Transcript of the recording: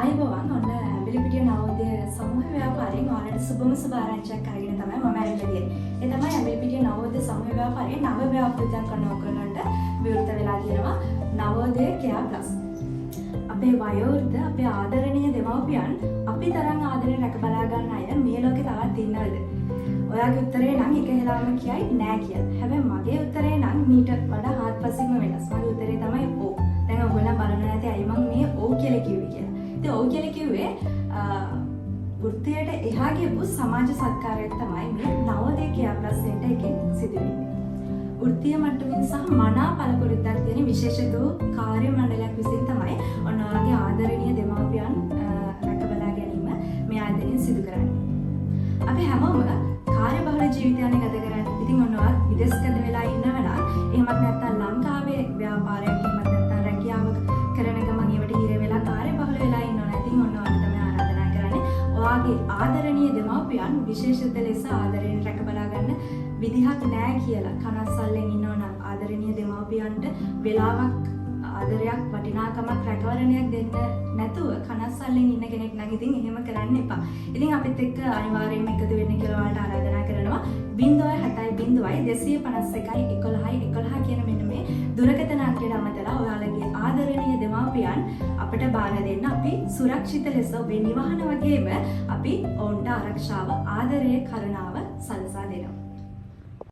ආයුබෝවන් ඔන්න ඇඹිලිපිටිය නවෝදය සමූහ ව්‍යාපාරයෙන් ඔයාලට සුබම සුබ ආරංචියක් අරගෙන තමයි මම ඇවිල්ලා තියෙන්නේ. ඒ තමයි ඇඹිලිපිටිය නවෝදය සමූහ ව්‍යාපාරයේ නව ව්‍යාපෘතියක් කරන ඔයගොල්ලන්ට විවෘත වෙලා තියෙනවා නවෝදය කෙයා ප්ලස්. අපේ වයෝවෘද්ධ අපේ ආදරණීය දෙමව්පියන් අපි තරම් ආදරෙන් රැක බලා ගන්න අය මේ ලෝකේ තවත් ඉන්නවද? ඔයාගේ උත්තරේ නම් එක හෙලාම කියයි නෑ කියලා. හැබැයි මගේ උත්තරේ නම් මීට වඩා හාත්පසින්ම වෙනස්. මගේ උත්තරේ තමයි ඔව්. දැන් ඔයගොල්ලෝ බලන්න නැති අය මම මේ ඔව් කියලා කිව්වේ කියලා. ඉතින් ඔව් කියලා කිව්වේ වෘත්තියට එහා ගියපු සමාජ සත්කාරයක් තමයි මේ නවෝදය කෙයා ප්ලස් සෙන්ටර් එකෙන් සිදු වෙන්නේ. වෘත්තීය මට්ටමින් සහ මනා පළපොරුද්දක් තියෙන විශේෂිත කාර්ය මණ්ඩලයක් විසින් තමයි ඔන්න ඔයාගේ ආදරණීය දෙමාපියන් රැක බලා ගැනීම මේ ආයතනයෙන් සිදු කරන්නේ. අපි හැමෝම කාර්යබහුල ජීවිතයක් ගත කරන්නේ. ඉතින් ඔන්න ඔයා විදේශගත වෙලා ඉන්නව නම් එහෙමත් නැත්නම් ලංකාවේ ව්‍යාපාරයක් එහෙමත් නැත්නම් රැකියාවක් කරන ගමන් ඒවට හිර වෙලා කාර්යබහුල වෙලා ඉන්නව නම් ඉතින් ඔන්න ඔයාට තමයි ආරාධනා කරන්නේ. ඔයාගේ ආදරණීය දෙමාපියන් විශේෂිත ලෙස ආදරයෙන් රැක බලා ගන්න විදිහක් නැහැ කියලා කනස්සල්ලෙන් ඉන්නව නම් ආදරණීය දෙමාපියන්ට වෙලාවක් ආදරයක් වටිනාකමක් රැකවරණයක් දෙන්න නැතුව කනස්සල්ලෙන් ඉන්න කෙනෙක් නම් ඉතින් එහෙම කරන්න එපා. ඉතින් අපිත් එක්ක අනිවාර්යයෙන්ම එකතු වෙන්න කියලා ඔයාලට ආරාධනා කරනවා 070.2511111 කියන මෙන්න මේ දුරකථන අංකයට අමතලා ඔයාලගේ ආදරණීය දෙමාපියන් අපට බාර දෙන්න අපි සුරක්ෂිත ලෙස ඔබේ නිවහන වගේම අපි ඔවුන්ට ආරක්ෂාව ආදරය කරුණාව සැලසෙනවා.